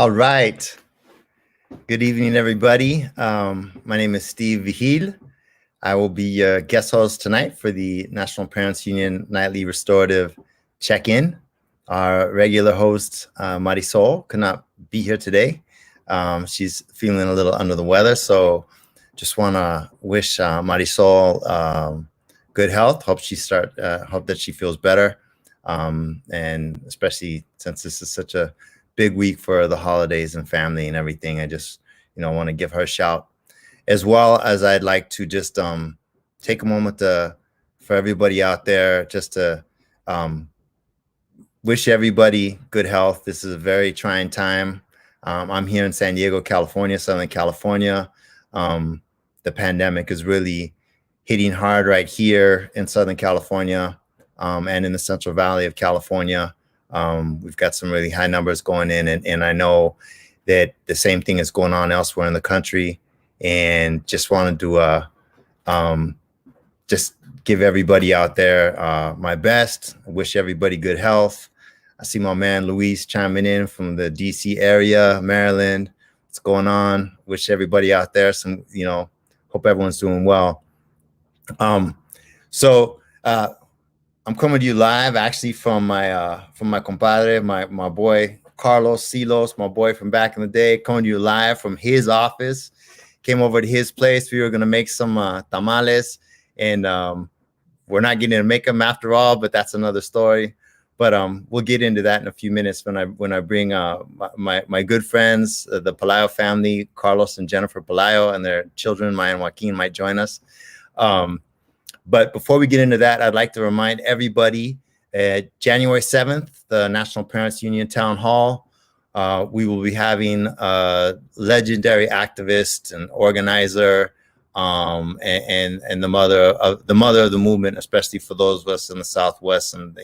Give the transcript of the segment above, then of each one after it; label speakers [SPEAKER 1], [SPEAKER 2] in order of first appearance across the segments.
[SPEAKER 1] All right. Good evening, everybody. My name is Steve Vigil. I will be your guest host tonight for the National Parents Union Nightly Restorative Check-In. Our regular host, Marisol, could not be here today. She's feeling a little under the weather, so just want to wish Marisol good health. Hope that she feels better, and especially since this is such a big week for the holidays and family and everything. I just, want to give her a shout, as well as I'd like to just take a moment for everybody out there, just to wish everybody good health. This is a very trying time. I'm here in San Diego, California, Southern California. The pandemic is really hitting hard right here in Southern California, and in the Central Valley of California. We've got some really high numbers going in, and I know that the same thing is going on elsewhere in the country, and just wanted to just give everybody out there my best. I wish everybody good health. I see my man Luis chiming in from the DC area, Maryland. What's going on? Wish everybody out there some, hope everyone's doing well. So I'm coming to you live actually from my compadre, my boy Carlos Silos, my boy from back in the day, coming to you live from his office. Came over to his place. We were gonna make some tamales, and we're not getting to make them after all, but that's another story. But we'll get into that in a few minutes when I bring my good friends, the Pelayo family, Carlos and Jennifer Pelayo, and their children, Maya and Joaquin, might join us. But before we get into that, I'd like to remind everybody, January 7th, the National Parents Union Town Hall, we will be having a legendary activist and organizer, and the mother of the movement, especially for those of us in the Southwest, and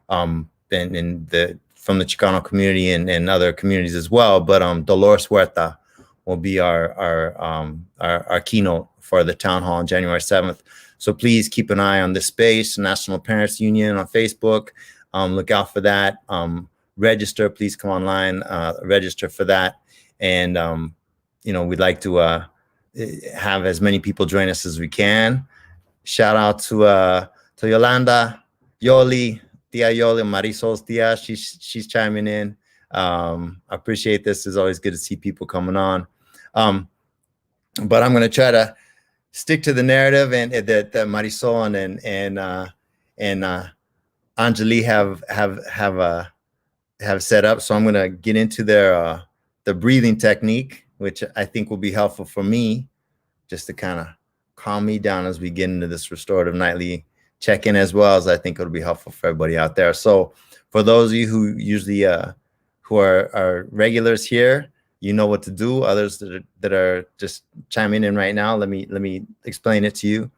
[SPEAKER 1] from the Chicano community and other communities as well. But Dolores Huerta will be our keynote for the town hall on January 7th. So please keep an eye on this space, National Parents Union on Facebook. Look out for that. Register, please come online, register for that. And, we'd like to have as many people join us as we can. Shout out to Yolanda, Yoli, Tia Yoli, Marisol's Tia. She's chiming in. I appreciate this. It's always good to see people coming on. But I'm going to try to stick to the narrative and that Marisol and Anjali have set up. So I'm going to get into the breathing technique, which I think will be helpful for me, just to kind of calm me down as we get into this restorative nightly check-in, as well as I think it'll be helpful for everybody out there. So for those of you who usually who are regulars here, you know what to do. Others that are just chiming in right now, let me explain it to you.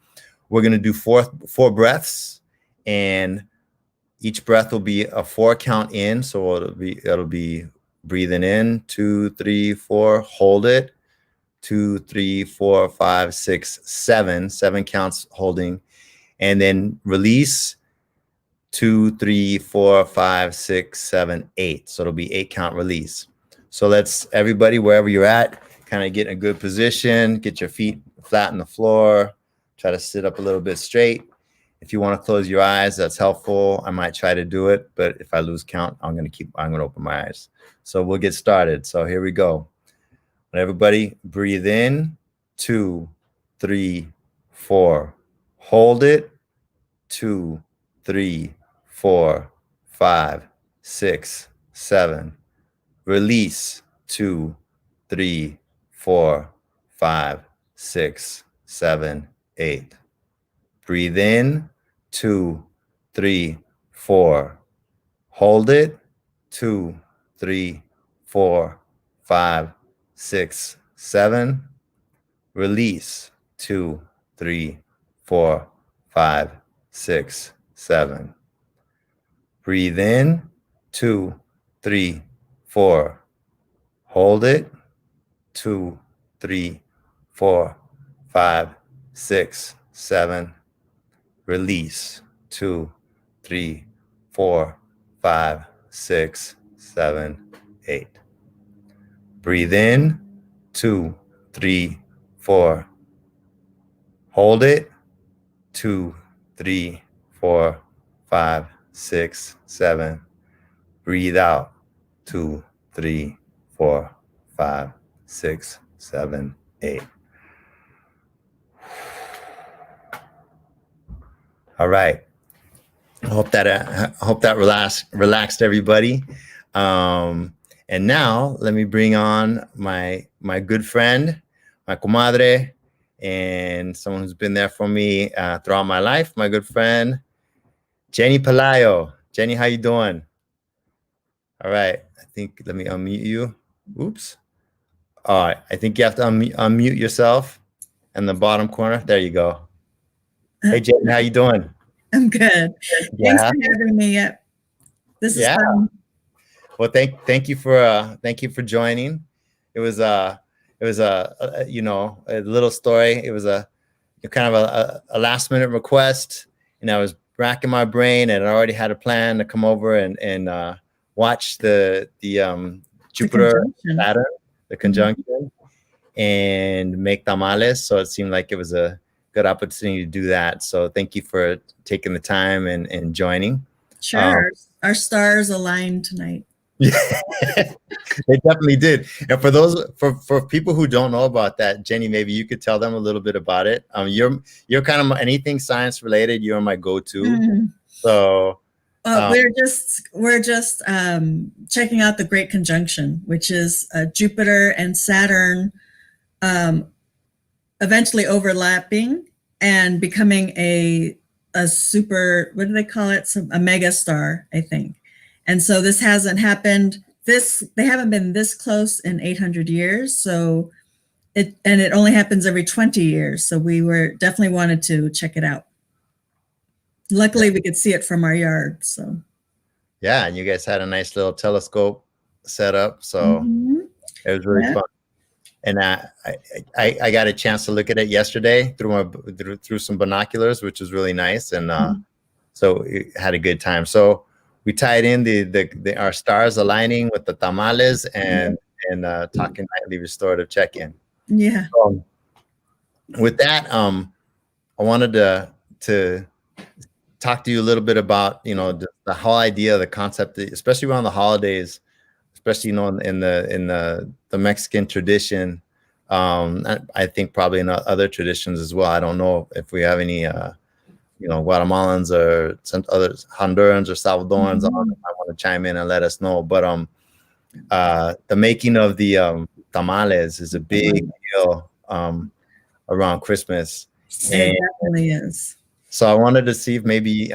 [SPEAKER 1] We're going to do four breaths, and each breath will be a 4 count in. So it'll be breathing in 2, 3, 4, hold it 2, 3, 4, 5, 6, 7 counts holding, and then release 2, 3, 4, 5, 6, 7, 8. So it'll be 8 count release. So let's, everybody, wherever you're at, kind of get in a good position, get your feet flat on the floor, try to sit up a little bit straight. If you want to close your eyes, that's helpful. I might try to do it, but if I lose count, I'm going to open my eyes. So we'll get started. So here we go. Everybody breathe in, 2, 3, 4. Hold it, 2, 3, 4, 5, 6, 7. Release 2, 3, 4, 5, 6, 7, 8. Breathe in 2, 3, 4. Hold it 2, 3, 4, 5, 6, 7. Release 2, 3, 4, 5, 6, 7. Breathe in 2, 3, 4. Hold it 2, 3, 4, 5, 6, 7. Release 2, 3, 4, 5, 6, 7, 8. Breathe in, 2, 3, 4. Hold it, 2, 3, 4, 5, 6, 7. Breathe out, 2, 3, 4, 5, 6, 7, 8. All right. I hope that relaxed everybody. And now let me bring on my good friend, my comadre, and someone who's been there for me throughout my life, my good friend, Jenny Pelayo. Jenny, how you doing? All right. I think, let me unmute you. Oops. All right. I think you have to unmute yourself in the bottom corner. There you go. Hey, Jenny, how you doing?
[SPEAKER 2] I'm good.
[SPEAKER 1] Yeah.
[SPEAKER 2] Thanks for having me. This is fun.
[SPEAKER 1] Well, thank you for joining. It was a little story. It was a kind of a last minute request, and I was racking my brain, and I already had a plan to come over and watch the Jupiter Saturn, the conjunction, and make tamales. So it seemed like it was a good opportunity to do that. So thank you for taking the time and joining.
[SPEAKER 2] Sure. Our stars aligned tonight.
[SPEAKER 1] Yeah, they definitely did. And for people who don't know about that, Jenny, maybe you could tell them a little bit about it. You're kind of anything science related. You're my go-to.
[SPEAKER 2] Mm-hmm.
[SPEAKER 1] So
[SPEAKER 2] we're just checking out the Great Conjunction, which is Jupiter and Saturn eventually overlapping and becoming a super, what do they call it? A mega star, I think. And so this hasn't happened. They haven't been this close in 800 years. So it only happens every 20 years. So we definitely wanted to check it out. Luckily, we could see it from our yard. So
[SPEAKER 1] yeah, and you guys had a nice little telescope set up. So it was really fun. And I got a chance to look at it yesterday through some binoculars, which was really nice. And so we had a good time. So we tied in our stars aligning with the tamales and talking nightly restorative check-in.
[SPEAKER 2] Yeah.
[SPEAKER 1] With that, I wanted to talk to you a little bit about the whole idea, the concept, especially around the holidays, especially in the Mexican tradition. I think probably in other traditions as well. I don't know if we have any Guatemalans or some other Hondurans or Salvadorans. I want to chime in and let us know. But the making of the tamales is a big deal around Christmas.
[SPEAKER 2] It definitely is.
[SPEAKER 1] So I wanted to see if maybe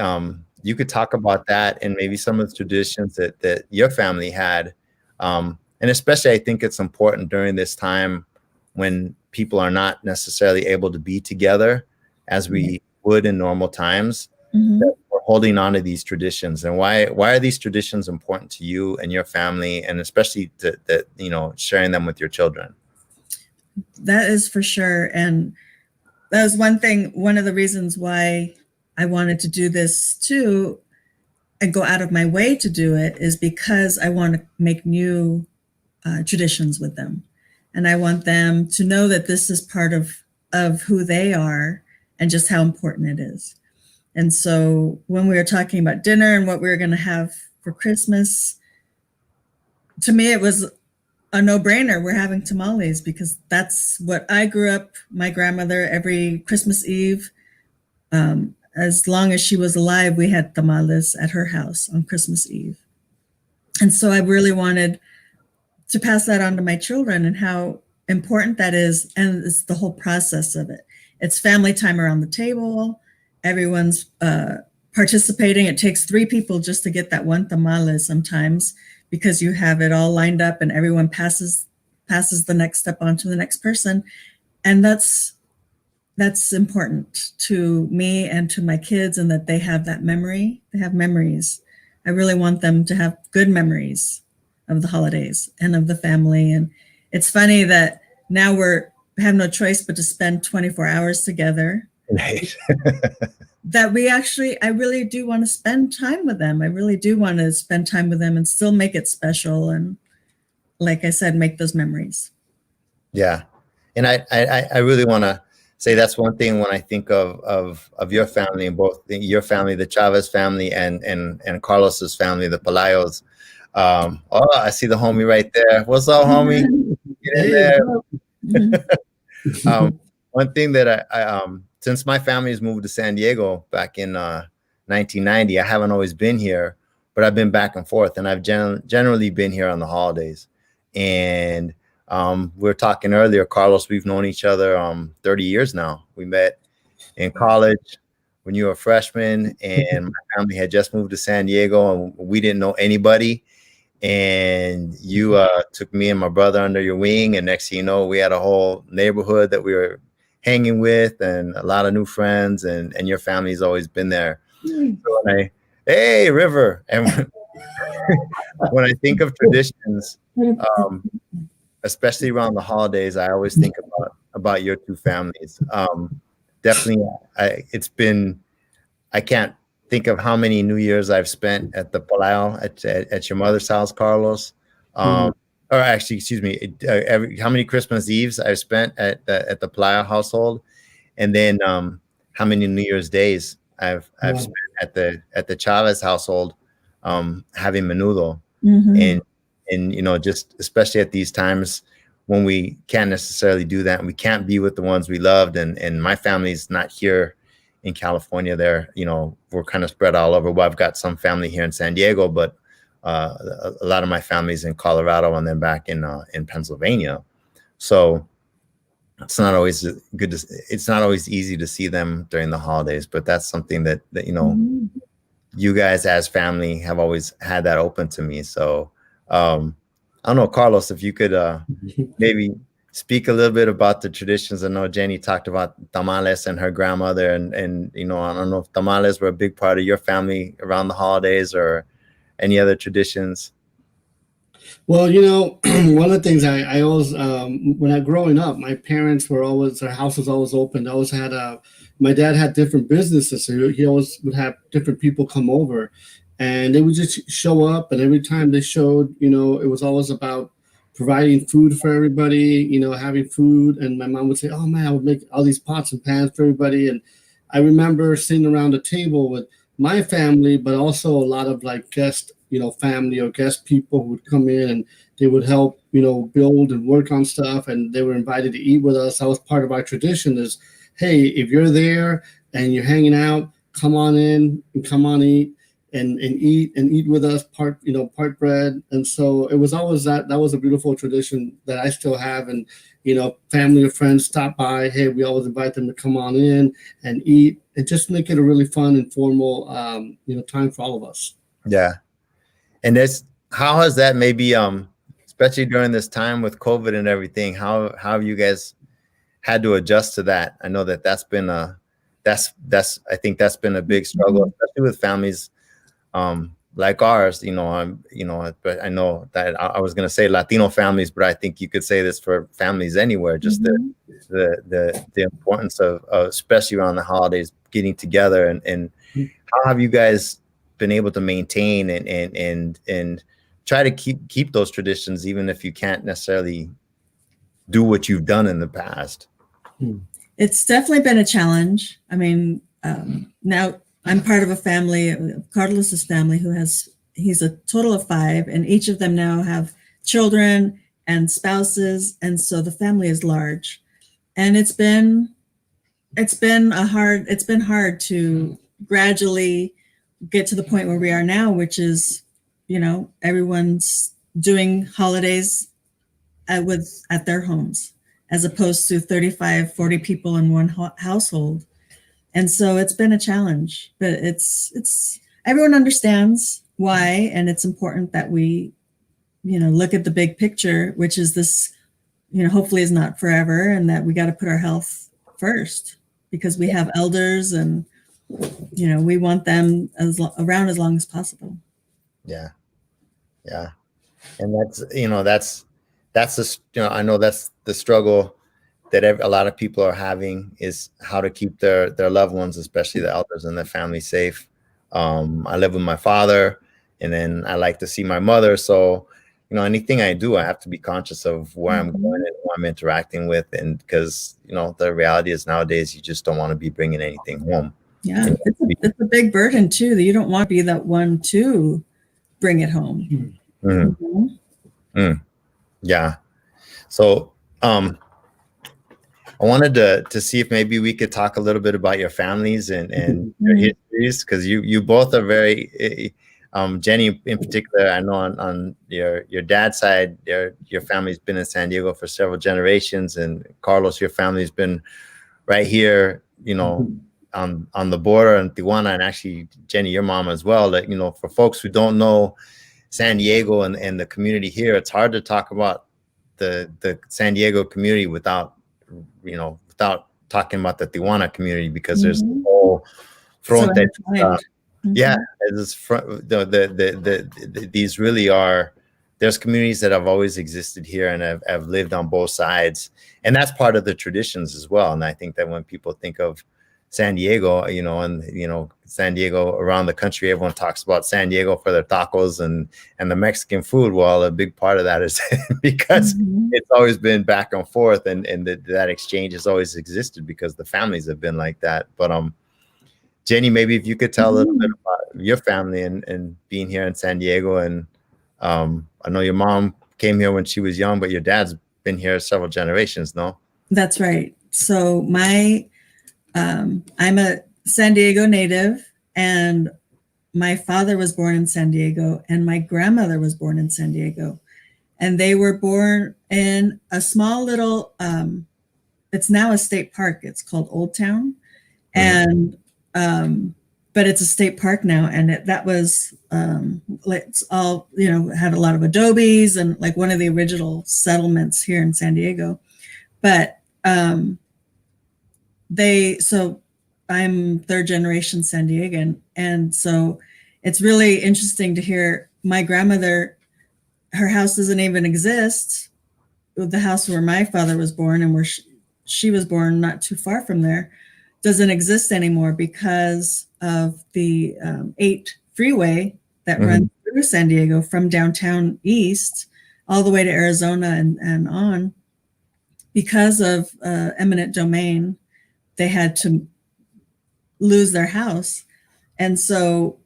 [SPEAKER 1] you could talk about that and maybe some of the traditions that your family had. And especially I think it's important during this time when people are not necessarily able to be together as we would in normal times, that we're holding on to these traditions. And why are these traditions important to you and your family, and especially that sharing them with your children?
[SPEAKER 2] That is for sure. And that was one of the reasons why I wanted to do this too and go out of my way to do it, is because I want to make new traditions with them. And I want them to know that this is part of who they are and just how important it is. And so when we were talking about dinner and what we were going to have for Christmas, to me, it was a no-brainer. We're having tamales because that's what I grew up. My grandmother, every Christmas Eve, as long as she was alive, we had tamales at her house on Christmas Eve. And so I really wanted to pass that on to my children and how important that is. And it's the whole process of it. It's family time around the table. Everyone's participating. It takes 3 people just to get that one tamale sometimes, because you have it all lined up and everyone passes the next step on to the next person. And that's important to me and to my kids, and that they have that memory. They have memories. I really want them to have good memories of the holidays and of the family. And it's funny that now we have no choice but to spend 24 hours together.
[SPEAKER 1] Right.
[SPEAKER 2] That I really do want to spend time with them. I really do want to spend time with them and still make it special. And like I said, make those memories.
[SPEAKER 1] Yeah. And I really want to say that's one thing when I think of your family, and both your family, the Chavez family, and Carlos's family, the Pelayos. Oh, I see the homie right there. What's up, homie? Get in
[SPEAKER 3] Hey,
[SPEAKER 1] there.
[SPEAKER 2] Mhm.
[SPEAKER 1] One thing that since my family's moved to San Diego back in 1990, I haven't always been here, but I've been back and forth, and I've generally been here on the holidays. And we were talking earlier, Carlos, we've known each other 30 years now. We met in college when you were a freshman, and my family had just moved to San Diego, and we didn't know anybody. And you took me and my brother under your wing, and next thing you know, we had a whole neighborhood that we were hanging with, and a lot of new friends, and your family's always been there. So hey, River, and when I think of traditions, especially around the holidays, I always think about your two families. Definitely, I can't think of how many New Year's I've spent at the Pelayo at your mother's house, Carlos. Or actually, excuse me, how many Christmas Eves I've spent at the Pelayo household, and then how many New Year's days I've spent at the Chavez household, having menudo.
[SPEAKER 2] Mhm.
[SPEAKER 1] And just especially at these times when we can't necessarily do that, and we can't be with the ones we loved, and my family's not here in California. We're kind of spread all over. Well, I've got some family here in San Diego, but a lot of my family's in Colorado, and then back in Pennsylvania. So it's not always it's not always easy to see them during the holidays, but that's something that you guys as family have always had that open to me. So I don't know, Carlos, if you could maybe speak a little bit about the traditions. I know Jenny talked about tamales and her grandmother, and I don't know if tamales were a big part of your family around the holidays or any other traditions.
[SPEAKER 3] Well, one of the things I always, growing up, my parents were always, their house was always open. They always had my dad had different businesses, so he always would have different people come over, and they would just show up. And every time they showed, it was always about providing food for everybody, having food. And my mom would say, "Oh man, I would make all these pots and pans for everybody." And I remember sitting around the table with my family, but also a lot of like guest, family or guest people who would come in, and they would help, build and work on stuff, and they were invited to eat with us. That was part of our tradition is, hey, if you're there and you're hanging out, come on in and come on eat and eat with us, part bread. And so it was always that was a beautiful tradition that I still have. And family or friends stop by, hey, we always invite them to come on in and eat, and just make it a really fun, informal time for all of us.
[SPEAKER 1] Yeah. And how has that maybe especially during this time with COVID and everything, how have you guys had to adjust to that? I know that's been I think that's been a big struggle, especially with families like ours. But I know that I was going to say Latino families, but I think you could say this for families anywhere. Just the importance of especially around the holidays, getting together, and how have you guys been able to maintain and try to keep those traditions, even if you can't necessarily do what you've done in the past?
[SPEAKER 2] It's definitely been a challenge. I mean, now I'm part of a family, Carlos's family, he's a total of 5, and each of them now have children and spouses, and so the family is large, and it's been hard to gradually get to the point where we are now, which is, everyone's doing holidays at their homes, as opposed to 35, 40 people in one household. And so it's been a challenge, but it's everyone understands why, and it's important that we, look at the big picture, which is this, hopefully is not forever, and that we got to put our health first, because we have elders, and we want them around as long as possible.
[SPEAKER 1] Yeah. And that's I know that's the struggle that a lot of people are having, is how to keep their loved ones, especially the elders and their family, safe. I live with my father, and then I like to see my mother. So, anything I do, I have to be conscious of where I'm going and who I'm interacting with. And because, the reality is nowadays, you just don't want to be bringing anything home.
[SPEAKER 2] Yeah, it's a big burden too, that you don't want to be that one to bring it home.
[SPEAKER 1] Yeah. So, I wanted to see if maybe we could talk a little bit about your families and your histories, because you both are very, Jenny in particular, I know on your dad's side, your family's been in San Diego for several generations, and Carlos, your family's been right here, on the border in Tijuana, and actually Jenny, your mom as well. That, for folks who don't know San Diego and the community here, it's hard to talk about the San Diego community without talking about the Tijuana community, because there's a whole front yeah, this front, these really are, there's communities that have always existed here and have lived on both sides, and that's part of the traditions as well. And I think that when people think of San Diego, San Diego around the country, everyone talks about San Diego for their tacos and the Mexican food. Well, a big part of that is because it's always been back and forth, and that exchange has always existed because the families have been like that. But Jenny, maybe if you could tell a little bit about your family and being here in San Diego. And I know your mom came here when she was young, but your dad's been here several generations, no?
[SPEAKER 2] That's right. So I'm a San Diego native, and my father was born in San Diego, and my grandmother was born in San Diego. And they were born in a small little, it's now a state park. It's called Old Town. And, but it's a state park now. And that was, it's all, had a lot of adobes and like one of the original settlements here in San Diego. But so I'm third generation San Diegan. And so it's really interesting to hear my grandmother, her house doesn't even exist. The house where my father was born and where she was born not too far from there doesn't exist anymore because of the 8 freeway that runs through San Diego from downtown east all the way to Arizona and on. Because of eminent domain, they had to lose their house. And so,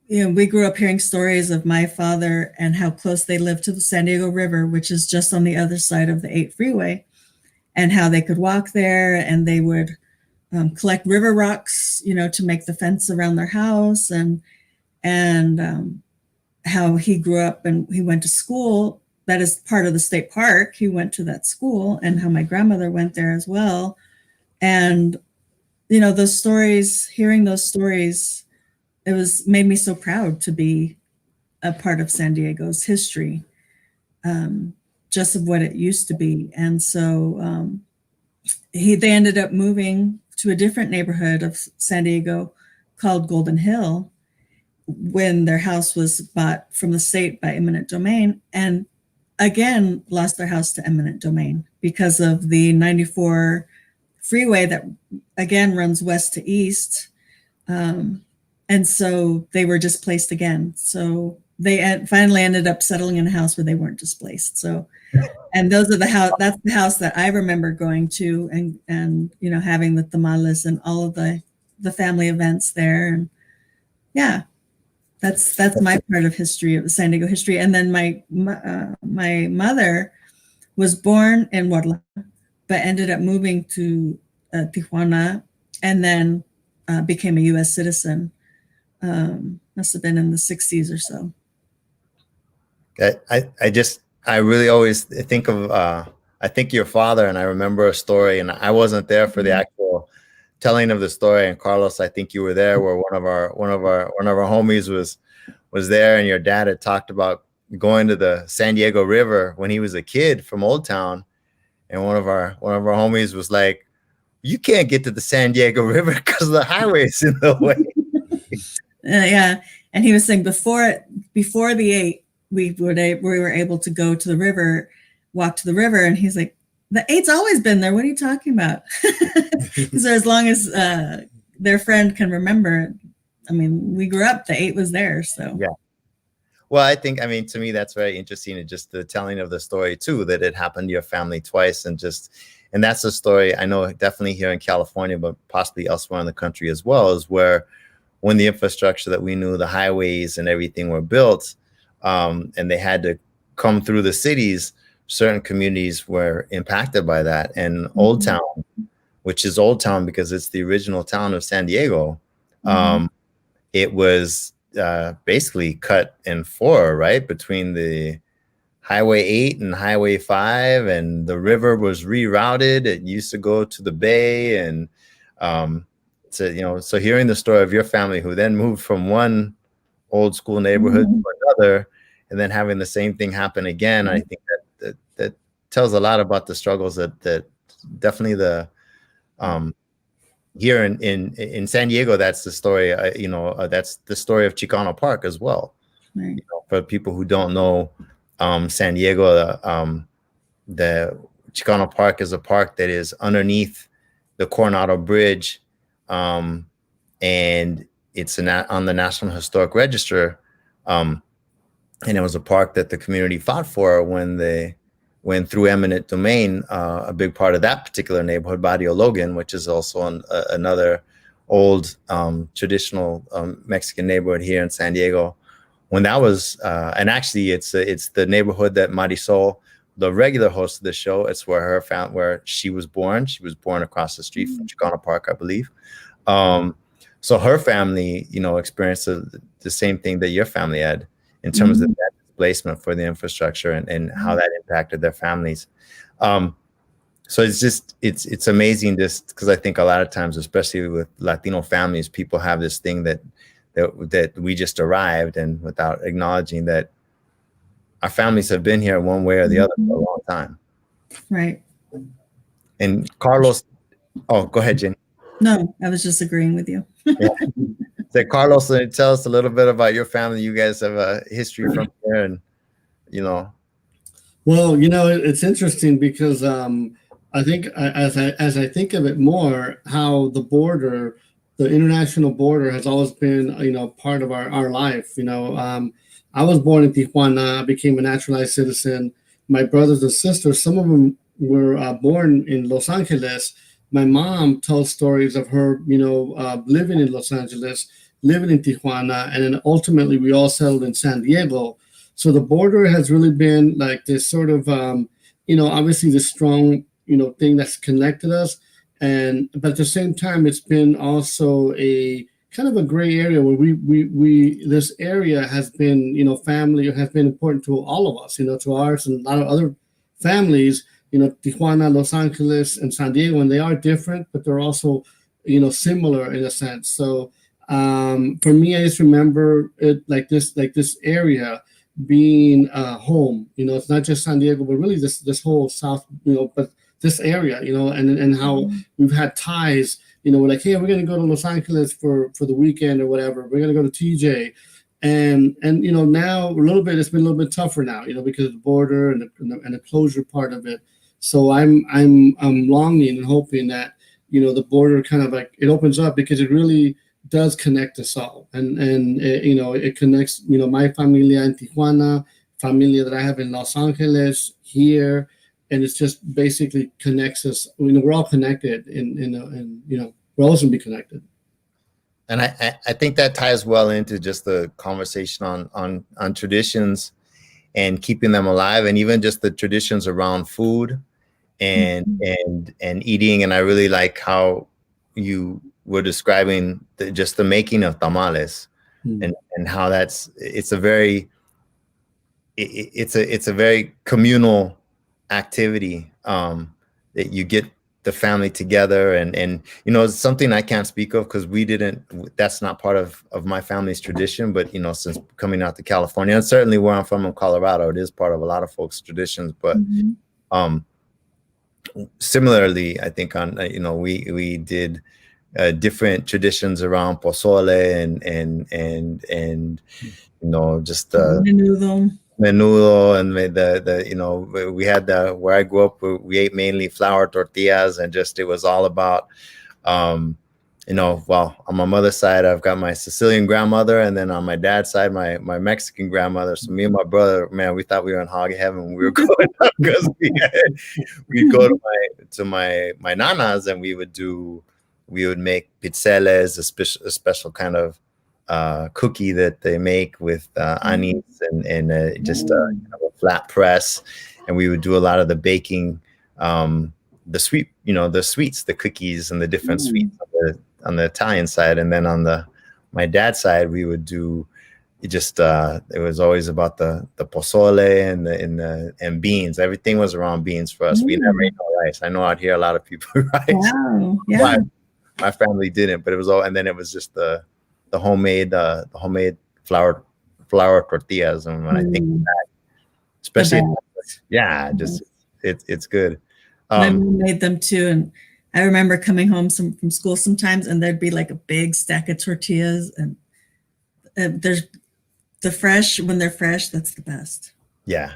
[SPEAKER 2] we grew up hearing stories of my father and how close they lived to the San Diego River, which is just on the other side of the 8 freeway, and how they could walk there, and they would collect river rocks, to make the fence around their house, and how he grew up and he went to school. That is part of the state park. He went to that school, and how my grandmother went there as well. And, those stories, hearing those stories, it made me so proud to be a part of San Diego's history, just of what it used to be. And so they ended up moving to a different neighborhood of San Diego called Golden Hill when their house was bought from the state by eminent domain, and again lost their house to eminent domain because of the 94 freeway that again runs west to east. And so they were displaced again. So they finally ended up settling in a house where they weren't displaced. So, and those are that's the house that I remember going to and having the tamales and all of the family events there. And yeah, that's my part of history, of San Diego history. And then my mother was born in Guadalajara, but ended up moving to Tijuana, and then became a U.S. citizen. Must have been in the 60s or so.
[SPEAKER 1] I really always think of I think your father, and I remember a story, and I wasn't there for the actual telling of the story. And Carlos, I think you were there, where one of our homies was there, and your dad had talked about going to the San Diego River when he was a kid from Old Town, and one of our homies was like, "You can't get to the San Diego River because the highway's in the way."
[SPEAKER 2] Yeah, and he was saying before the 8, we were able to go to the river, walk to the river, and he's like, "The 8's always been there. What are you talking about?" So as long as their friend can remember, I mean, we grew up, the 8 was there. So
[SPEAKER 1] yeah. Well, I mean, to me, that's very interesting. And just the telling of the story too, that it happened to your family twice, and that's a story I know definitely here in California, but possibly elsewhere in the country as well, is where when the infrastructure that we knew, the highways and everything were built, and they had to come through the cities, certain communities were impacted by that. And Old Town, which is Old Town because it's the original town of San Diego, it was basically cut in four, right? Between the Highway 8 and Highway 5, and the river was rerouted. It used to go to the bay. And so hearing the story of your family who then moved from one old school neighborhood to another, and then having the same thing happen again, I think that tells a lot about the struggles that definitely the here in San Diego, that's the story. That's the story of Chicano Park as well.
[SPEAKER 2] Right.
[SPEAKER 1] For people who don't know, San Diego, the Chicano Park is a park that is underneath the Coronado Bridge, and it's on the National Historic Register. And it was a park that the community fought for when through eminent domain, a big part of that particular neighborhood, Barrio Logan, which is also another old traditional Mexican neighborhood here in San Diego, when that was, and actually it's the neighborhood that Marisol, the regular host of the show, it's where where she was born. She was born across the street from Chicano Park, I believe. So her family, experienced the same thing that your family had in terms of that displacement for the infrastructure and how that impacted their families. So it's amazing just because I think a lot of times, especially with Latino families, people have this thing that we just arrived, and without acknowledging that our families have been here one way or the other for a long time.
[SPEAKER 2] Right.
[SPEAKER 1] And Carlos, oh, go ahead, Jenny.
[SPEAKER 2] No, I was just agreeing with you.
[SPEAKER 1] Yeah. So Carlos, tell us a little bit about your family. You guys have a history from here, and
[SPEAKER 3] Well, it's interesting because I think as I think of it more, how the international border has always been part of our life. I was born in Tijuana. I became a naturalized citizen. My brothers and sisters, some of them were born in Los Angeles. My mom tells stories of her, living in Los Angeles, living in Tijuana, and then ultimately we all settled in San Diego. So the border has really been like this sort of, obviously this strong, thing that's connected us. But at the same time, it's been also a kind of a gray area where we this area has been, family has been important to all of us, to ours and a lot of other families, Tijuana, Los Angeles, and San Diego, and they are different, but they're also, similar in a sense. So for me, I just remember it like this area being home. It's not just San Diego, but really this whole South, but this area, and how we've had ties. We're like, hey, we're gonna go to Los Angeles for the weekend or whatever. We're gonna go to TJ, and now it's been a little bit tougher now, because of the border and the closure part of it. So I'm longing and hoping that the border kind of like it opens up, because it really does connect us all, and it connects my familia in Tijuana, familia that I have in Los Angeles here, and it's just basically connects us. We're all connected, and we're always gonna be connected.
[SPEAKER 1] And I think that ties well into just the conversation on traditions and keeping them alive, and even just the traditions around food and eating. And I really like how you were describing just the making of tamales, and how it's a very communal activity, that you get the family together, and it's something I can't speak of because that's not part of my family's tradition. But since coming out to California, and certainly where I'm from in Colorado, it is part of a lot of folks' traditions. But similarly, I think we did different traditions around pozole and just menudo, and we had where I grew up, we ate mainly flour tortillas, and just it was all about well, on my mother's side, I've got my Sicilian grandmother, and then on my dad's side, my Mexican grandmother. So me and my brother, man, we thought we were in hog heaven when we were growing up, because we'd go to my nana's, and we would make pizzeles, a special kind of cookie that they make with anise and just kind of a flat press, and we would do a lot of the baking, the sweets, the cookies, and the different sweets on the Italian side. And then on my dad's side, we would do it was always about the pozole and beans. Everything was around beans for us. We never ate no rice. I know out here a lot of people rice.
[SPEAKER 2] Wow. Yeah.
[SPEAKER 1] My family didn't, but it was all, and then it was just the homemade flour tortillas. And when I think of that, especially just it's good.
[SPEAKER 2] My mom made them too, and I remember coming home from school sometimes, and there'd be like a big stack of tortillas, and there's when they're fresh, that's the best.
[SPEAKER 1] Yeah,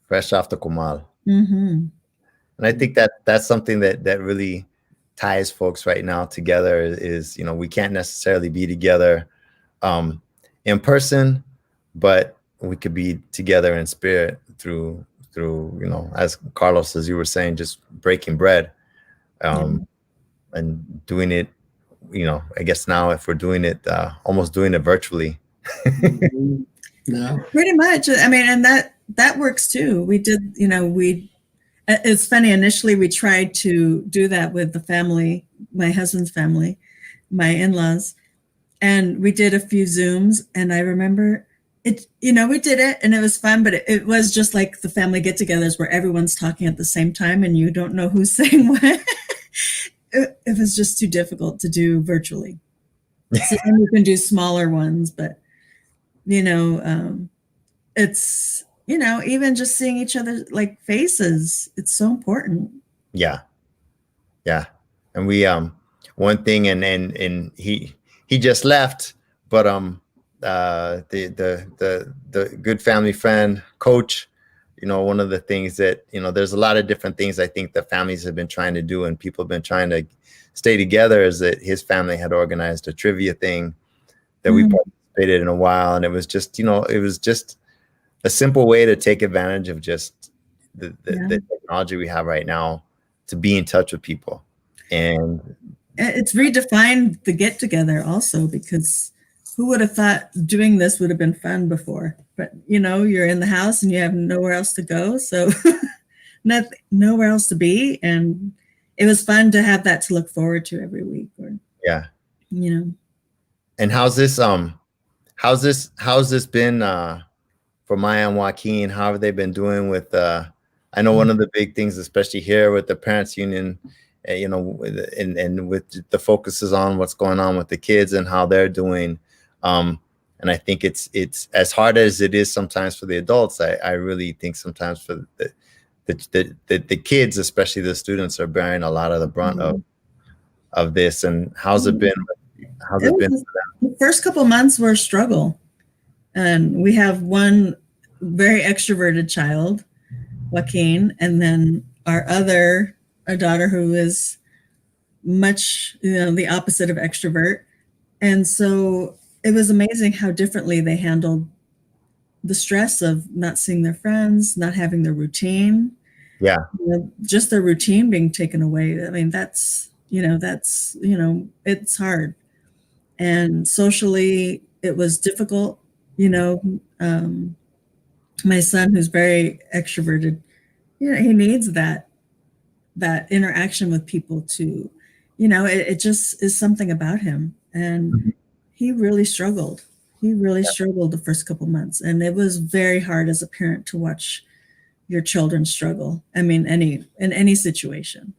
[SPEAKER 1] fresh off the comal.
[SPEAKER 2] Mm-hmm.
[SPEAKER 1] And I think that's something that really ties folks right now together is, we can't necessarily be together in person, but we could be together in spirit through, as Carlos, as you were saying, just breaking bread, and doing it, I guess now if we're doing it, almost doing it virtually.
[SPEAKER 3] Yeah.
[SPEAKER 2] Pretty much. I mean, and that works too. We did, it's funny, initially we tried to do that with the family, my husband's family, my in-laws, and we did a few Zooms, and I remember it, we did it and it was fun, but it was just like the family get-togethers where everyone's talking at the same time and you don't know who's saying what. It was just too difficult to do virtually. So then you can do smaller ones, but it's, even just seeing each other like faces, it's so important.
[SPEAKER 1] Yeah. And we, one thing, and he just left, but, the good family friend coach, one of the things that, there's a lot of different things I think that families have been trying to do and people have been trying to stay together, is that his family had organized a trivia thing that we participated in a while. And it was just, it was just a simple way to take advantage of just the technology we have right now to be in touch with people. And
[SPEAKER 2] it's redefined the get together also, because who would have thought doing this would have been fun before? But you're in the house and you have nowhere else to go, so nowhere else to be, and it was fun to have that to look forward to every week.
[SPEAKER 1] And how's this been for Maya and Joaquin? How have they been doing with? I know one of the big things, especially here with the parents union, and with the focuses on what's going on with the kids and how they're doing. And I think it's as hard as it is sometimes for the adults. I really think sometimes for the kids, especially the students, are bearing a lot of the brunt of this. And how's it been? How's it been for them?
[SPEAKER 2] The first couple of months were a struggle, and we have one very extroverted child, Joaquin, and then our daughter who is much the opposite of extrovert, and so it was amazing how differently they handled the stress of not seeing their friends, not having their routine.
[SPEAKER 1] Yeah.
[SPEAKER 2] Just their routine being taken away. I mean, that's it's hard. And socially, it was difficult. My son, who's very extroverted, he needs that interaction with people to, it just is something about him. And he really struggled. The first couple months. And it was very hard as a parent to watch your children struggle. I mean, in any situation.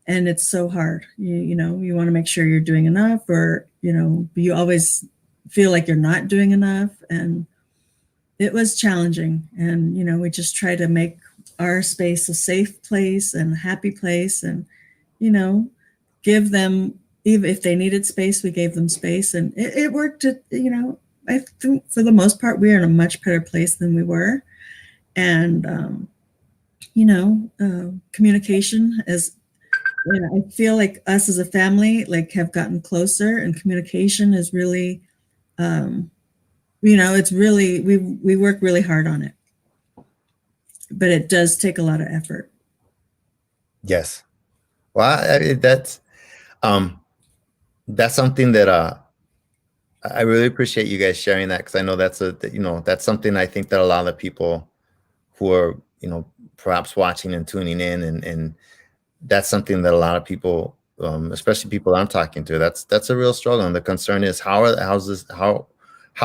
[SPEAKER 2] And it's so hard. You want to make sure you're doing enough, or, you always feel like you're not doing enough. And it was challenging. And, we just try to make our space a safe place and a happy place, and, give them, even if they needed space, we gave them space, and it worked. I think for the most part, we are in a much better place than we were. And, communication I feel like us as a family, like, have gotten closer, and communication is really, it's really, we work really hard on it, but it does take a lot of effort.
[SPEAKER 1] Yes. Well, that's something that I really appreciate you guys sharing that, because I know that's something I think that a lot of people who are perhaps watching and tuning in, and that's something that a lot of people, especially people I'm talking to, that's a real struggle. And the concern is how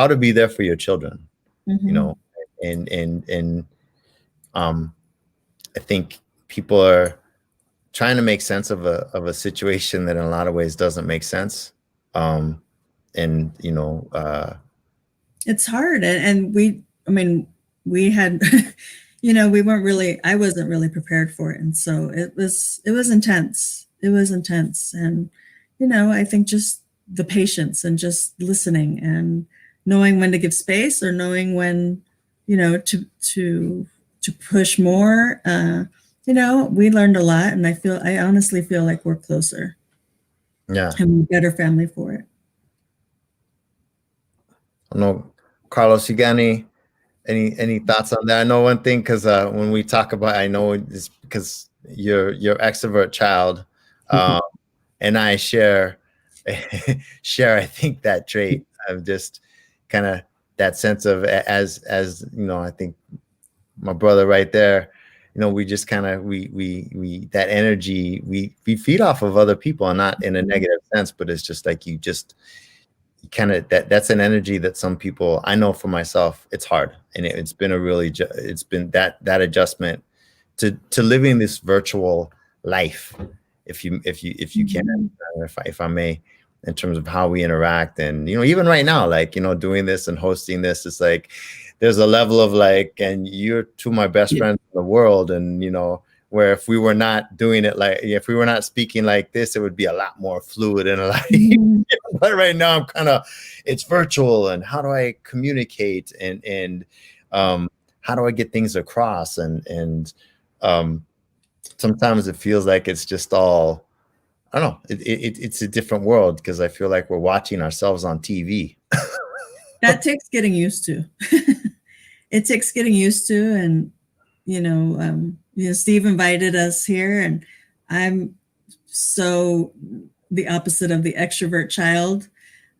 [SPEAKER 1] to be there for your children,
[SPEAKER 2] Mm-hmm.
[SPEAKER 1] and I think people are trying to make sense of a situation that in a lot of ways doesn't make sense. And
[SPEAKER 2] It's hard, and we had, I wasn't really prepared for it, and so it was intense. It was intense, and I think just the patience and just listening and knowing when to give space, or knowing when, to push more. We learned a lot, and I honestly feel like we're closer
[SPEAKER 1] yeah.
[SPEAKER 2] and we're a better family for it.
[SPEAKER 1] I don't know, Carlos, you got any thoughts on that? I know one thing, because when we talk about, I know it's because you're extrovert child, and I share I think that trait of just kind of that sense of, as I think my brother right there, we just kind of we that energy we feed off of other people, and not in a negative sense, but it's just like you kind of that's an energy that some people, I know for myself, it's hard, and it's been it's been that adjustment to living this virtual life, if you can, if I may, in terms of how we interact. And even right now, like, doing this and hosting this, it's like there's a level of like, and you're two of my best friends in the world, and where if we were not doing it, like if we were not speaking like this, it would be a lot more fluid and a lot. But right now it's virtual, and how do I communicate, and how do I get things across, and sometimes it feels like it's just all, I don't know, it's a different world, because I feel like we're watching ourselves on TV.
[SPEAKER 2] That takes getting used to. It takes getting used to, and Steve invited us here, and I'm so the opposite of the extrovert child.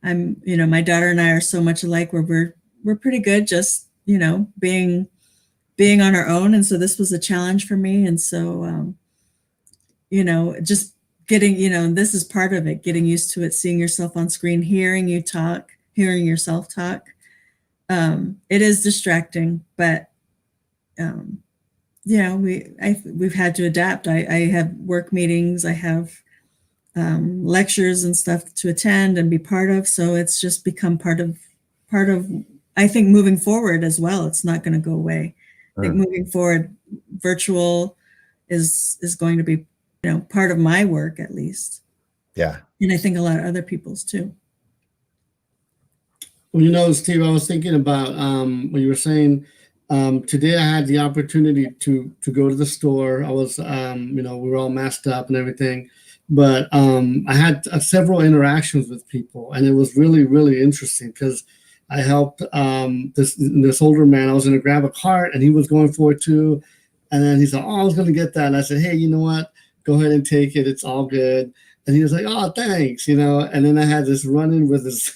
[SPEAKER 2] My daughter and I are so much alike, where we're pretty good just being on our own, and so this was a challenge for me, and so just getting, this is part of it, getting used to it, seeing yourself on screen, hearing you talk, hearing yourself talk. It is distracting, but we've had to adapt. I have work meetings, I have lectures and stuff to attend and be part of, so it's just become part of I think moving forward as well. It's not going to go away. I think moving forward, virtual is going to be part of my work, at least.
[SPEAKER 1] Yeah.
[SPEAKER 2] And I think a lot of other people's too.
[SPEAKER 3] Well, Steve, I was thinking about what you were saying. Today I had the opportunity to go to the store. I was, we were all masked up and everything, but I had several interactions with people, and it was really, really interesting, because I helped this older man. I was going to grab a cart, and he was going for it too. And then he said, "Oh, I was going to get that." And I said, "Hey, you know what? Go ahead and take it. It's all good." And he was like, "Oh, thanks," And then I had this run-in with this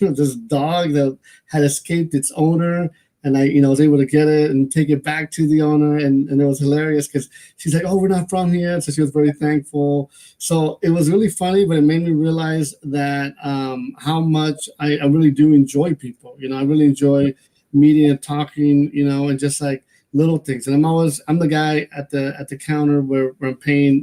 [SPEAKER 3] dog that had escaped its owner, and I was able to get it and take it back to the owner, and it was hilarious, because she's like, "Oh, we're not from here," so she was very thankful. So it was really funny, but it made me realize that how much I really do enjoy people. I really enjoy meeting and talking, and just like little things. And I'm the guy at the counter where I'm paying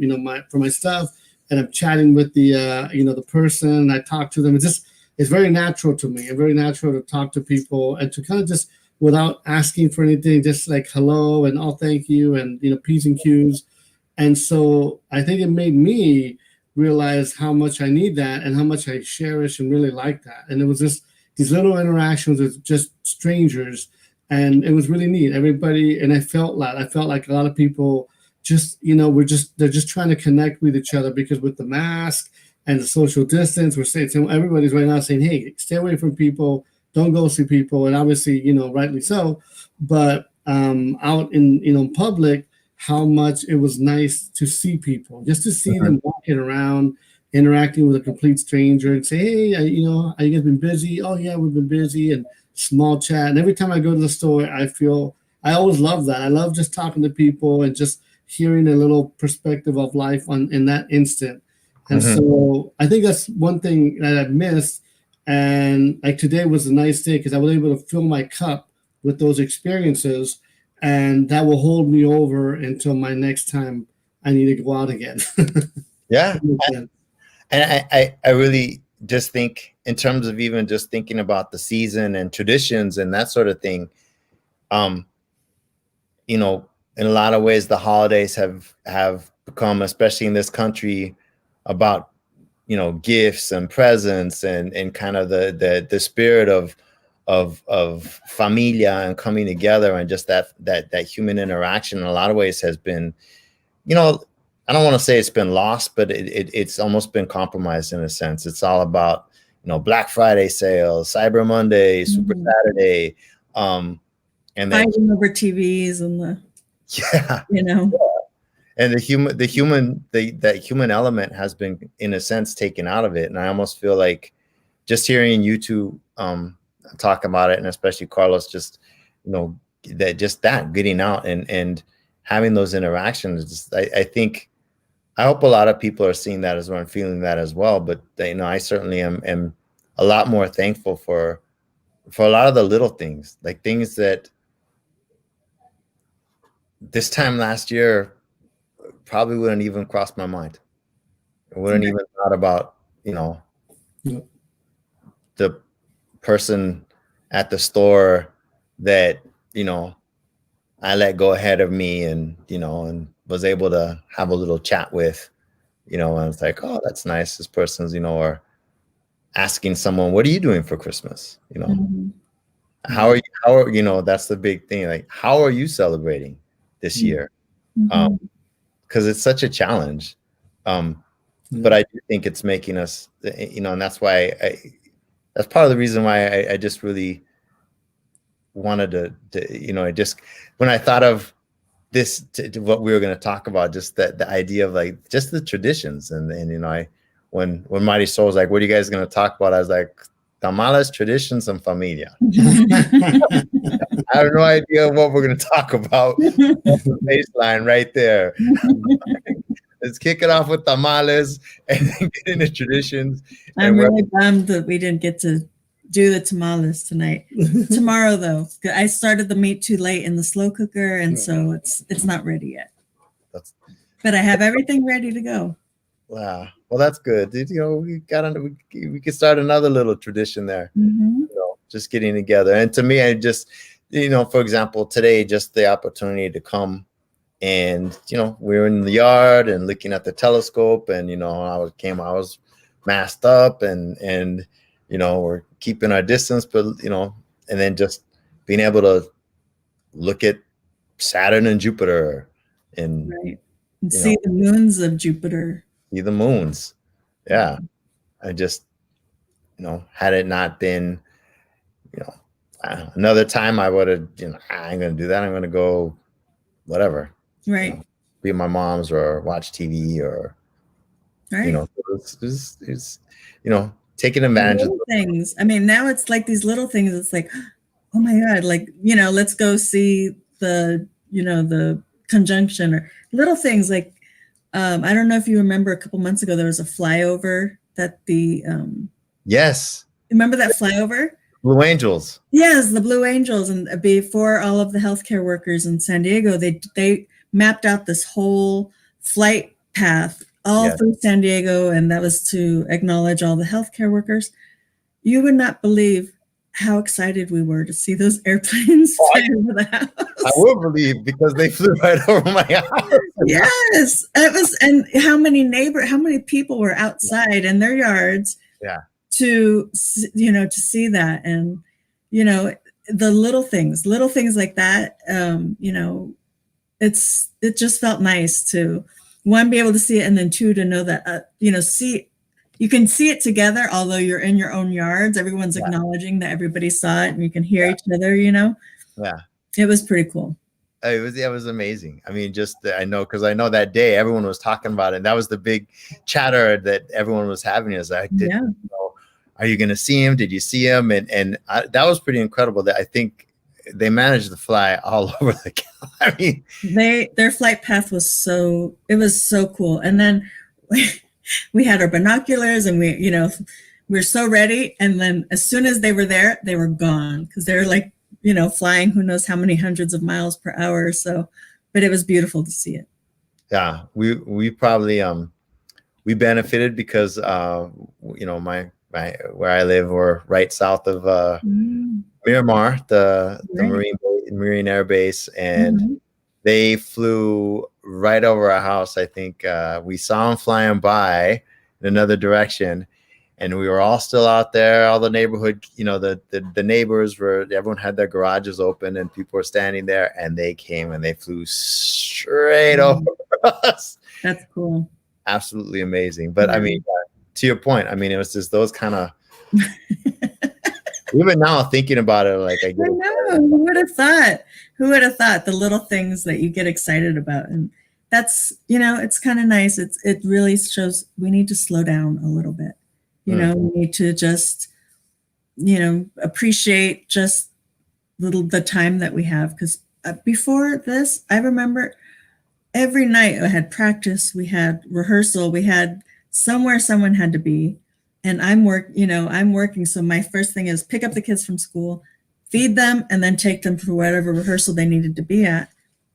[SPEAKER 3] for my stuff, and I'm chatting with the the person, and I talk to them. It's very natural to me. It's very natural to talk to people, and to kind of just, without asking for anything, just like hello and oh, thank you, and P's and Q's. And so I think it made me realize how much I need that, and how much I cherish and really like that. And it was just these little interactions with just strangers, and it was really neat. Everybody, and I felt like a lot of people just they're just trying to connect with each other, because with the mask and the social distance, we're saying everybody's right now saying, hey, stay away from people, don't go see people, and obviously, rightly so. But out in public, how much it was nice to see people, just to see them walking around, interacting with a complete stranger, and say, hey, are you guys been busy? Oh yeah, we've been busy, and small chat. And every time I go to the store, I always love that. I love just talking to people and just hearing a little perspective of life in that instant. And so I think that's one thing that I've missed. And like today was a nice day because I was able to fill my cup with those experiences, and that will hold me over until my next time I need to go out again.
[SPEAKER 1] Yeah. And I really just think, in terms of even just thinking about the season and traditions and that sort of thing, in a lot of ways, the holidays have become, especially in this country, about gifts and presents and kind of the spirit of familia and coming together, and just that human interaction in a lot of ways has been, I don't want to say it's been lost, but it's almost been compromised in a sense. It's all about Black Friday sales, Cyber Monday, Super Saturday, and then
[SPEAKER 2] fighting over TVs and the
[SPEAKER 1] and that human element has been, in a sense, taken out of it. And I almost feel like, just hearing you two talk about it, and especially Carlos, just that getting out and having those interactions, I hope a lot of people are seeing that as well and feeling that as well. But I certainly am a lot more thankful for a lot of the little things, like things that this time last year probably wouldn't even cross my mind. I wouldn't even thought about, the person at the store that, I let go ahead of me and was able to have a little chat with, and it's like, oh, that's nice. This person's, or asking someone, what are you doing for Christmas? How are you, that's the big thing. Like, how are you celebrating this year? Because it's such a challenge. But I do think it's making us, and that's why that's part of the reason why I just really wanted to when I thought of this, what we were going to talk about, just the idea of like just the traditions, and when Mighty Soul was like, what are you guys going to talk about? I was like, tamales, traditions, and familia. I have no idea what we're going to talk about. That's the baseline right there. Let's kick it off with tamales and then get into traditions.
[SPEAKER 2] I'm really bummed that we didn't get to do the tamales tonight. Tomorrow, though, I started the meat too late in the slow cooker, and so it's not ready yet. But I have everything ready to go.
[SPEAKER 1] Wow. Well, that's good. We could start another little tradition there. Just getting together. And to me, I just, for example, today, just the opportunity to come and, we were in the yard and looking at the telescope, and, I was masked up and, we're keeping our distance, but, and then just being able to look at Saturn and Jupiter and,
[SPEAKER 2] and see the moons of Jupiter.
[SPEAKER 1] See the moons. Yeah. I just, had it not been, another time, I would have, I ain't going to do that. I'm going to go whatever.
[SPEAKER 2] Right.
[SPEAKER 1] Be at my mom's or watch TV or, it's taking advantage of
[SPEAKER 2] things. I mean, now it's like these little things. It's like, oh my God, like, let's go see the, the conjunction or little things like, I don't know if you remember a couple months ago, there was a flyover that the,
[SPEAKER 1] yes.
[SPEAKER 2] Remember that flyover?
[SPEAKER 1] Blue Angels.
[SPEAKER 2] Yes, the Blue Angels. And before all of the healthcare workers in San Diego, they mapped out this whole flight path all through San Diego, and that was to acknowledge all the healthcare workers. You would not believe how excited we were to see those airplanes fly over the house.
[SPEAKER 1] I will believe, because they flew right over my house.
[SPEAKER 2] Yes, it was, and how many people were outside in their yards to see that, and the little things like that, it just felt nice to, one, be able to see it, and then two, to know that you can see it together, although you're in your own yards. Everyone's acknowledging that everybody saw it, and you can hear each other.
[SPEAKER 1] Yeah.
[SPEAKER 2] It was pretty cool.
[SPEAKER 1] It was amazing. I mean, I know that day everyone was talking about it. And that was the big chatter that everyone was having. Is like, are you going to see him? Did you see him? And that was pretty incredible. That I think they managed to fly all over the. I mean,
[SPEAKER 2] their flight path was so cool. And then we had our binoculars, and we were so ready. And then as soon as they were there, they were gone, because they were like, flying who knows how many hundreds of miles per hour. So, but it was beautiful to see it.
[SPEAKER 1] Yeah, we probably we benefited because my where I live, we're right south of Miramar, the Marine Air Base, and they flew right over our house. I think we saw them flying by in another direction. And we were all still out there, all the neighborhood, the neighbors everyone had their garages open, and people were standing there, and they came and they flew straight over us.
[SPEAKER 2] That's cool.
[SPEAKER 1] Absolutely amazing. But I mean, to your point, I mean, it was just those kind of, even now thinking about it, like I
[SPEAKER 2] know, who would have thought? Who would have thought the little things that you get excited about? And that's, it's kind of nice. It really shows we need to slow down a little bit. We need to just, appreciate just the time that we have. Because before this, I remember every night I had practice, we had rehearsal, we had somewhere someone had to be. And I'm working. So my first thing is pick up the kids from school, feed them, and then take them for whatever rehearsal they needed to be at.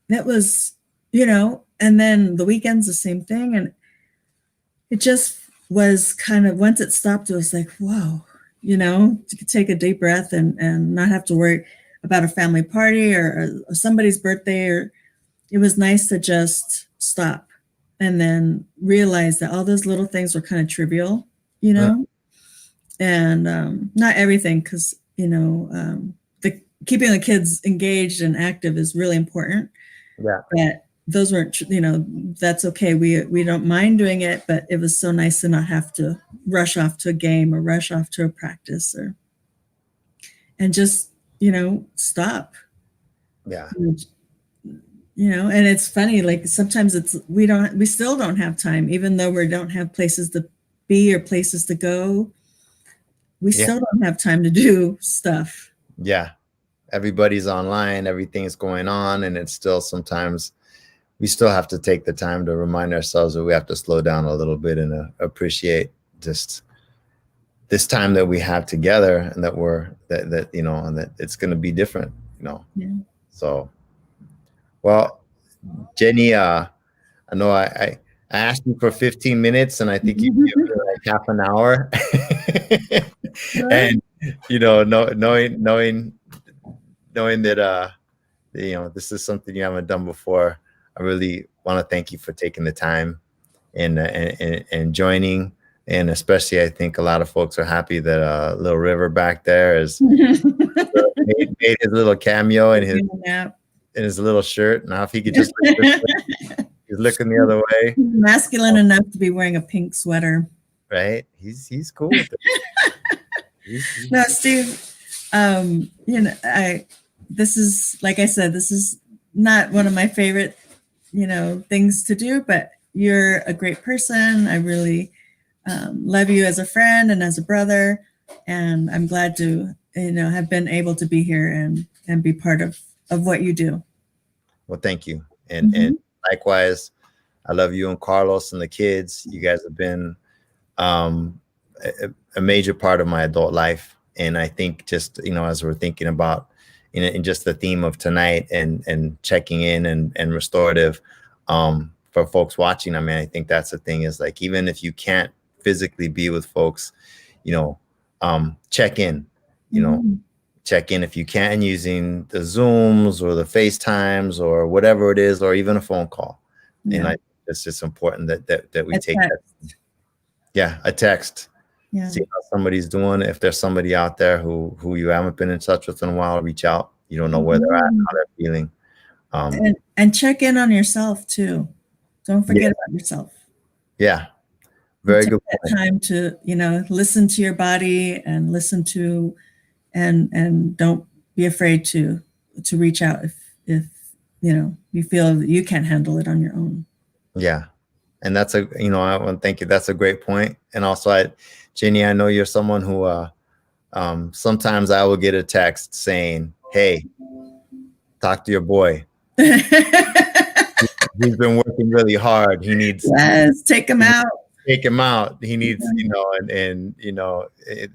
[SPEAKER 2] That was, and then the weekends, the same thing. And it just was kind of, once it stopped, it was like, whoa, you could take a deep breath and not have to worry about a family party or somebody's birthday. Or it was nice to just stop and then realize that all those little things were kind of trivial, and not everything, because keeping the kids engaged and active is really important.
[SPEAKER 1] Yeah.
[SPEAKER 2] But those weren't, that's okay. We don't mind doing it, but it was so nice to not have to rush off to a game or rush off to a practice and just, stop.
[SPEAKER 1] Yeah.
[SPEAKER 2] And it's funny, like sometimes we still don't have time, even though we don't have places to be or places to go. We still don't have time to do stuff.
[SPEAKER 1] Yeah. Everybody's online, everything's going on, and it's still sometimes we still have to take the time to remind ourselves that we have to slow down a little bit and appreciate just this time that we have together, and that and that it's going to be different,
[SPEAKER 2] Yeah.
[SPEAKER 1] So, well, Jenny, I know I asked you for 15 minutes, and I think you gave me like half an hour. And knowing that this is something you haven't done before, I really want to thank you for taking the time and joining. And especially, I think a lot of folks are happy that Little River back there has made his little cameo in his little shirt. Now, if he could just he's looking the other way.
[SPEAKER 2] He's masculine enough to be wearing a pink sweater.
[SPEAKER 1] Right? He's cool with it.
[SPEAKER 2] No, Steve. This is, like I said, this is not one of my favorite, things to do, but you're a great person. I really love you as a friend and as a brother, and I'm glad to, have been able to be here and be part of what you do.
[SPEAKER 1] Well, thank you. And likewise, I love you and Carlos and the kids. You guys have been a major part of my adult life. And I think just, as we're thinking about, in just the theme of tonight and checking in and restorative, for folks watching, I mean, I think that's the thing, is like, even if you can't physically be with folks, check in, check in if you can, using the Zooms or the FaceTimes or whatever it is, or even a phone call. And it's just important that we take that. Yeah, a text. Yeah. See how somebody's doing. If there's somebody out there who you haven't been in touch with in a while, reach out. You don't know where they're at, how they're feeling.
[SPEAKER 2] And check in on yourself too. Don't forget about yourself.
[SPEAKER 1] Yeah. Very
[SPEAKER 2] Take
[SPEAKER 1] good
[SPEAKER 2] that
[SPEAKER 1] point.
[SPEAKER 2] time to, listen to your body and listen to, and don't be afraid to reach out if you feel that you can't handle it on your own.
[SPEAKER 1] Yeah. And that's I want to thank you. That's a great point. And also, Jenny, I know you're someone who, sometimes I will get a text saying, "Hey, talk to your boy. He's been working really hard. He needs
[SPEAKER 2] take him out.
[SPEAKER 1] Take him out. He needs,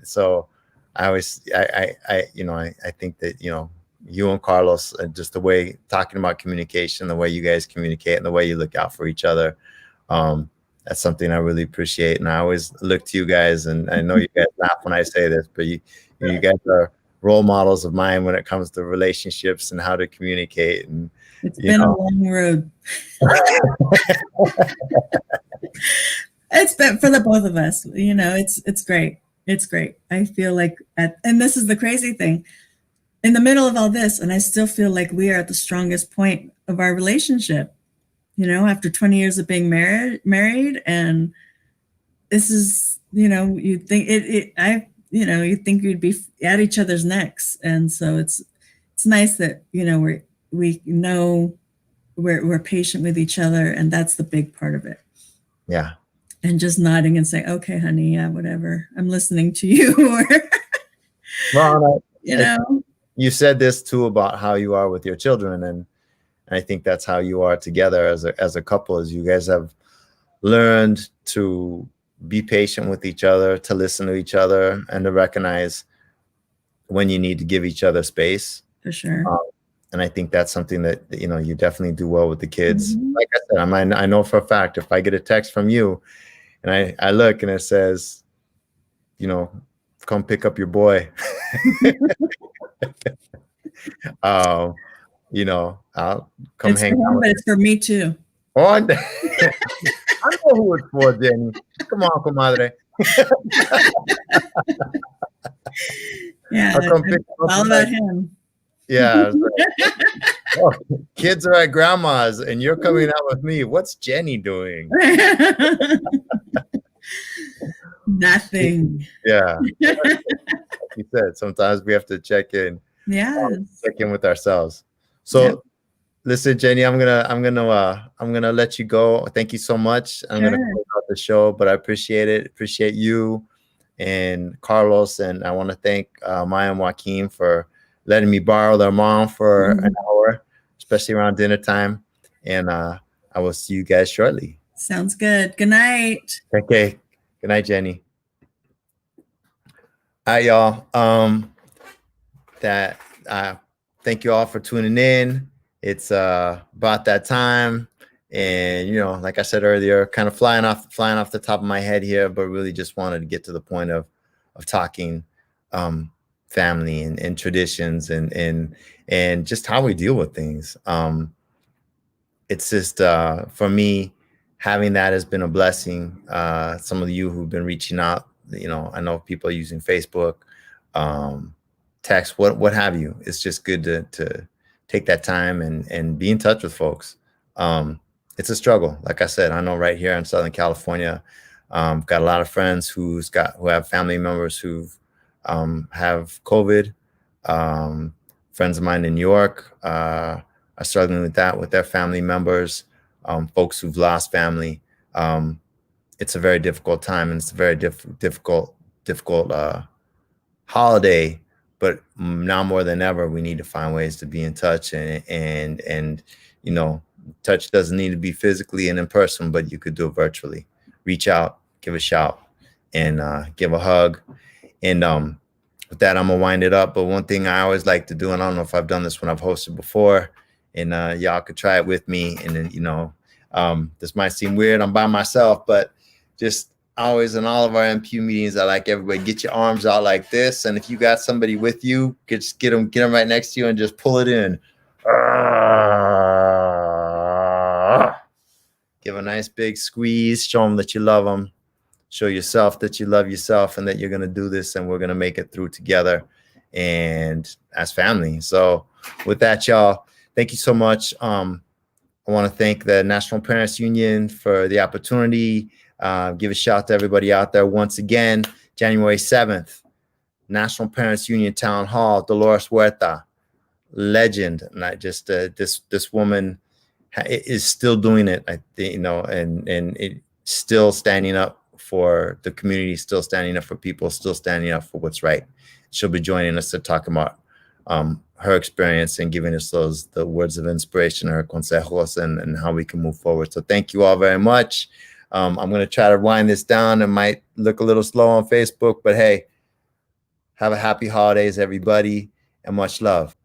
[SPEAKER 1] so I always, I think that, you and Carlos, just the way talking about communication, the way you guys communicate and the way you look out for each other. That's something I really appreciate. And I always look to you guys, and I know you guys laugh when I say this, but you guys are role models of mine when it comes to relationships and how to communicate. And
[SPEAKER 2] it's been a long road. It's been for the both of us. It's great. It's great. I feel like, and this is the crazy thing, in the middle of all this, and I still feel like we are at the strongest point of our relationship. After 20 years of being married, and this is, you think you think you'd be at each other's necks, and so it's nice that we know we're patient with each other, and that's the big part of it.
[SPEAKER 1] Yeah.
[SPEAKER 2] And just nodding and saying, "Okay, honey, yeah, whatever. I'm listening to you."
[SPEAKER 1] Well, you said this too about how you are with your children, and I think that's how you are together as a couple. As you guys have learned to be patient with each other, to listen to each other, and to recognize when you need to give each other space.
[SPEAKER 2] For sure.
[SPEAKER 1] And I think that's something that you definitely do well with the kids. Mm-hmm. Like I said, I know for a fact, if I get a text from you, and I look and it says, come pick up your boy. I'll come
[SPEAKER 2] it's
[SPEAKER 1] hang
[SPEAKER 2] for him,
[SPEAKER 1] out.
[SPEAKER 2] But it's for me too.
[SPEAKER 1] Oh, I know who it's for, Jenny. Come on, comadre.
[SPEAKER 2] Yeah, it's all about him.
[SPEAKER 1] Yeah. Oh, kids are at grandma's and you're coming out with me. What's Jenny doing?
[SPEAKER 2] Nothing.
[SPEAKER 1] Yeah. Like you said, sometimes we have to check in.
[SPEAKER 2] Yeah.
[SPEAKER 1] Check in with ourselves. So listen, Jenny, I'm gonna let you go. Thank you so much. I'm gonna close out the show, but I appreciate it. Appreciate you and Carlos, and I want to thank Maya and Joaquin for letting me borrow their mom for an hour, especially around dinner time. And I will see you guys shortly.
[SPEAKER 2] Sounds good. Good night.
[SPEAKER 1] Okay. Good night, Jenny. All right, y'all. Thank you all for tuning in. It's about that time. And, like I said earlier, kind of flying off the top of my head here, but really just wanted to get to the point of talking family and traditions and just how we deal with things. It's just, for me, having that has been a blessing. Some of you who've been reaching out, I know people are using Facebook, text, what have you. It's just good to take that time and be in touch with folks. It's a struggle. Like I said, I know right here in Southern California, got a lot of friends who have family members who have COVID. Friends of mine in New York are struggling with that with their family members. Folks who've lost family. It's a very difficult time, and it's a very difficult holiday. But now more than ever, we need to find ways to be in touch, and touch doesn't need to be physically and in person, but you could do it virtually. Reach out, give a shout, and give a hug. And with that, I'm gonna wind it up. But one thing I always like to do, and I don't know if I've done this when I've hosted before, and y'all could try it with me. And then this might seem weird, I'm by myself, but just always in all of our MQ meetings, I like everybody get your arms out like this, and if you got somebody with you, just get them right next to you and just pull it in. Give a nice big squeeze. Show them that you love them. Show yourself that you love yourself and that you're gonna do this, and we're gonna make it through together and as family. So with that, y'all, thank you so much. I want to thank the National Parents Union for the opportunity. Give a shout out to everybody out there once again. January 7th, National Parents Union Town Hall, Dolores Huerta, legend. And I just, this woman is still doing it, I think, you know, and it still standing up for the community, still standing up for people, still standing up for what's right. She'll be joining us to talk about her experience and giving us the words of inspiration, her consejos, and how we can move forward. So thank you all very much. I'm going to try to wind this down. It might look a little slow on Facebook, but hey, have a happy holidays, everybody, and much love.